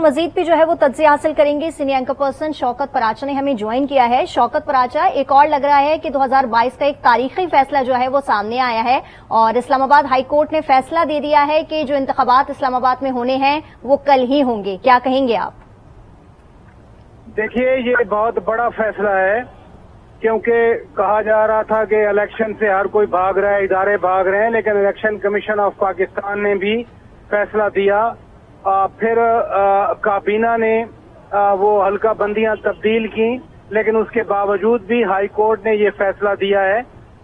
मजीद भी जो है वो तज्ज़िया हासिल करेंगे। Senior anchor person Shaukat Paracha ने हमें ज्वाइन किया है। शौकत पराचा, एक और लग रहा है कि 2022 का एक तारीखी फैसला जो है वो सामने आया है और इस्लामाबाद हाई कोर्ट ने फैसला दे दिया है कि जो इंतखाबात इस्लामाबाद में होने हैं वो कल ही होंगे। क्या कहेंगे आप? देखिए, ये बहुत बड़ा फैसला है क्योंकि कहा जा रहा था कि इलेक्शन से हर कोई भाग रहा है, इदारे भाग रहे हैं, लेकिन इलेक्शन कमीशन ऑफ पाकिस्तान ने भी फैसला दिया। फिर काबीना ने वो हल्का बंदियां तब्दील की, लेकिन उसके बावजूद भी हाई कोर्ट ने ये फैसला दिया है।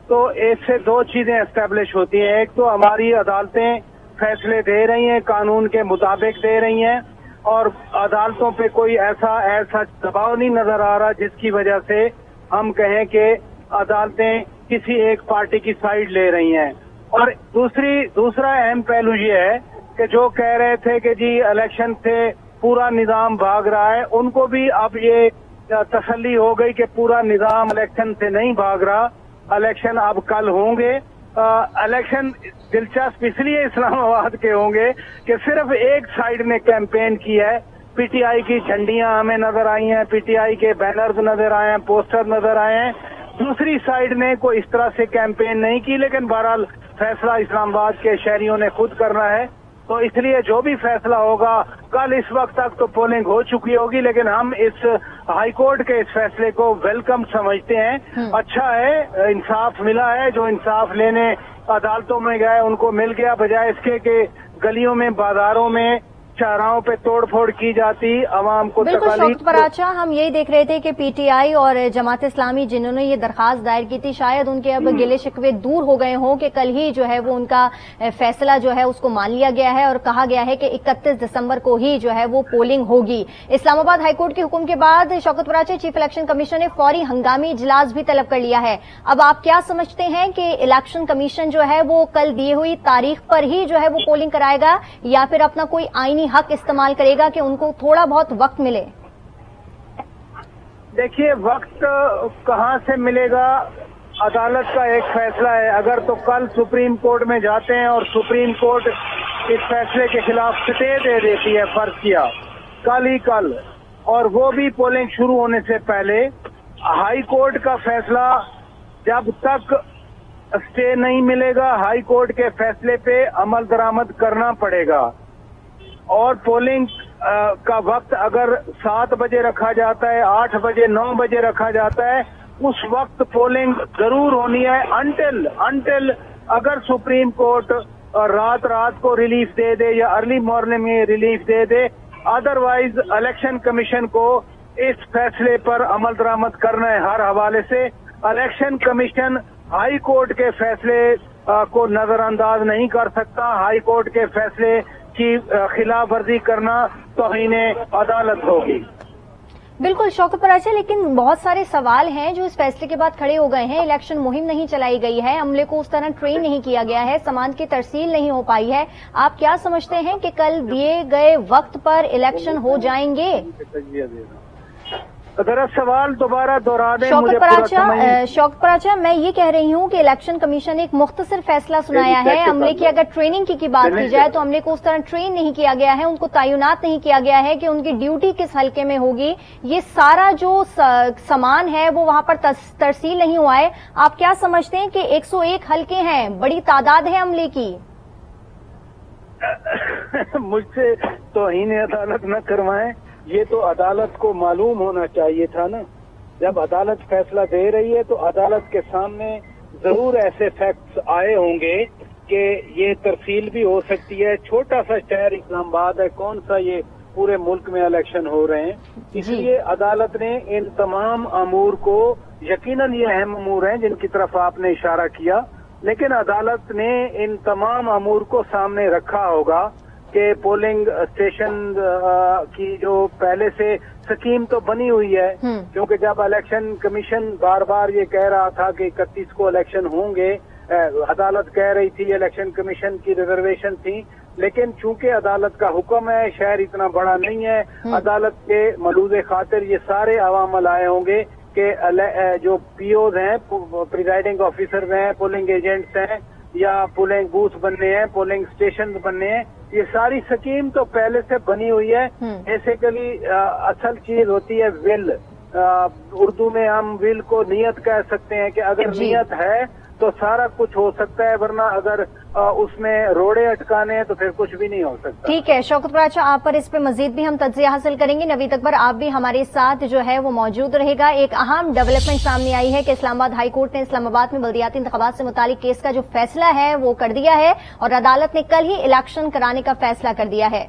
तो इससे दो चीजें एस्टेब्लिश होती हैं। एक तो हमारी अदालतें फैसले दे रही हैं, कानून के मुताबिक दे रही हैं और अदालतों पे कोई ऐसा दबाव नहीं नजर आ रहा जिसकी वजह से हम कहें कि अदालतें किसी एक पार्टी की साइड ले रही हैं। और दूसरा अहम पहलू ये है कि जो कह रहे थे कि जी इलेक्शन से पूरा निजाम भाग रहा है, उनको भी अब ये तसल्ली हो गई कि पूरा निजाम इलेक्शन से नहीं भाग रहा, इलेक्शन अब कल होंगे। इलेक्शन दिलचस्प इसलिए इस्लामाबाद के होंगे कि सिर्फ एक साइड ने कैंपेन की है। पीटीआई की झंडियां हमें नजर आई हैं, पीटीआई के बैनर्स नजर आए हैं, पोस्टर नजर आए हैं। दूसरी साइड ने कोई इस तरह से कैंपेन नहीं की, लेकिन बहरहाल फैसला इस्लामाबाद के शहरियों ने खुद करना है। तो इसलिए जो भी फैसला होगा कल, इस वक्त तक तो पोलिंग हो चुकी होगी, लेकिन हम इस हाई कोर्ट के इस फैसले को वेलकम समझते हैं। अच्छा है, इंसाफ मिला है। जो इंसाफ लेने अदालतों में गए उनको मिल गया, बजाय इसके कि गलियों में, बाजारों में, चाराओं पे तोड़फोड़ की जाती, अवाम को बिल्कुल। शौकत पराचा, हम यही देख रहे थे कि पीटीआई और जमात इस्लामी जिन्होंने ये दरखास्त दायर की थी, शायद उनके अब गिले शिकवे दूर हो गए हों कि कल ही जो है वो उनका फैसला जो है उसको मान लिया गया है और कहा गया है कि 31 दिसंबर को ही जो है वो पोलिंग होगी। इस्लामाबाद हाईकोर्ट के हुक्म के बाद Shaukat Paracha, chief election commission ने फौरी हंगामी इजलास भी तलब कर लिया है। अब आप क्या समझते हैं कि इलेक्शन कमीशन जो है वो कल दिए हुई तारीख पर ही जो है वो पोलिंग कराएगा या फिर अपना कोई आईनी हक इस्तेमाल करेगा कि उनको थोड़ा बहुत वक्त मिले? देखिए, वक्त कहां से मिलेगा, अदालत का एक फैसला है। अगर तो कल सुप्रीम कोर्ट में जाते हैं और सुप्रीम कोर्ट इस फैसले के खिलाफ स्टे दे देती है, फर्ज किया कल, और वो भी पोलिंग शुरू होने से पहले, हाई कोर्ट का फैसला जब तक स्टे नहीं मिलेगा, हाई कोर्ट के फैसले पे अमल दरामद करना पड़ेगा। और पोलिंग का वक्त अगर 7 बजे रखा जाता है, 8 बजे, 9 बजे रखा जाता है, उस वक्त पोलिंग जरूर होनी है अंटिल अगर सुप्रीम कोर्ट रात को रिलीफ दे दे या अर्ली मॉर्निंग में रिलीफ दे दे। अदरवाइज इलेक्शन कमीशन को इस फैसले पर अमल दरामद करना है हर हवाले से। इलेक्शन कमीशन हाई कोर्ट के फैसले को नजरअंदाज नहीं कर सकता। हाई कोर्ट के फैसले की खिलाफ वर्जी करना तौहीने अदालत होगी। बिल्कुल शौकत पराचा, लेकिन बहुत सारे सवाल हैं जो इस फैसले के बाद खड़े हो गए हैं। इलेक्शन मुहिम नहीं चलाई गई है, अमले को उस तरह ट्रेन नहीं किया गया है, सामान की तरसील नहीं हो पाई है। आप क्या समझते हैं कि कल दिए गए वक्त पर इलेक्शन हो जाएंगे? जरा सवाल दोबारा दोहरा दें। शौकत पराचा, मैं ये कह रही हूँ कि इलेक्शन कमीशन ने एक मुख्तसर फैसला सुनाया है। अमले की अगर ट्रेनिंग की बात की जाए तो अमले को उस तरह ट्रेन नहीं किया गया है, उनको तैनात नहीं किया गया है कि उनकी ड्यूटी किस हल्के में होगी। ये सारा जो सामान है वो वहां पर तरसील नहीं हुआ है। आप क्या समझते हैं कि 101 हल्के हैं, बड़ी तादाद है अमले की? मुझसे तौहीन अदालत न करवाएं, ये तो अदालत को मालूम होना चाहिए था ना। जब अदालत फैसला दे रही है तो अदालत के सामने जरूर ऐसे फैक्ट्स आए होंगे कि ये तरसील भी हो सकती है। छोटा सा शहर इस्लामाबाद है, कौन सा ये पूरे मुल्क में इलेक्शन हो रहे हैं। इसलिए अदालत ने इन तमाम अमूर को, यकीनन ये अहम अमूर हैं जिनकी तरफ आपने इशारा किया, लेकिन अदालत ने इन तमाम अमूर को सामने रखा होगा कि पोलिंग स्टेशन की जो पहले से स्कीम तो बनी हुई है, क्योंकि जब इलेक्शन कमीशन बार बार ये कह रहा था कि 31 को इलेक्शन होंगे, अदालत कह रही थी, इलेक्शन कमीशन की रिजर्वेशन थी, लेकिन चूंकि अदालत का हुक्म है, शहर इतना बड़ा नहीं है, अदालत के मलूज़े खातिर ये सारे अवामल आए होंगे कि जो पीओज हैं, प्रिजाइडिंग ऑफिसर्स हैं, पोलिंग एजेंट्स हैं या पोलिंग बूथ बनने हैं, पोलिंग स्टेशन बनने हैं, یہ ساری سکیم تو پہلے سے بنی ہوئی ہے. بیسیکلی اصل چیز ہوتی ہے ول. اردو میں ہم ول کو نیت کہہ سکتے ہیں کہ اگر نیت ہے تو سارا کچھ ہو سکتا ہے، ورنہ اگر اس میں روڑے اٹکانے ہیں تو پھر کچھ بھی نہیں ہو سکتا. ٹھیک ہے شوکت پراچا، آپ پر اس پہ مزید بھی ہم تجزیہ حاصل کریں گے. نوید اکبر آپ بھی ہمارے ساتھ جو ہے وہ موجود رہے گا. ایک اہم ڈیولپمنٹ سامنے آئی ہے کہ اسلام آباد ہائی کورٹ نے اسلام آباد میں بلدیاتی انتخابات سے متعلق کیس کا جو فیصلہ ہے وہ کر دیا ہے اور عدالت نے کل ہی الیکشن کرانے کا فیصلہ کر دیا ہے.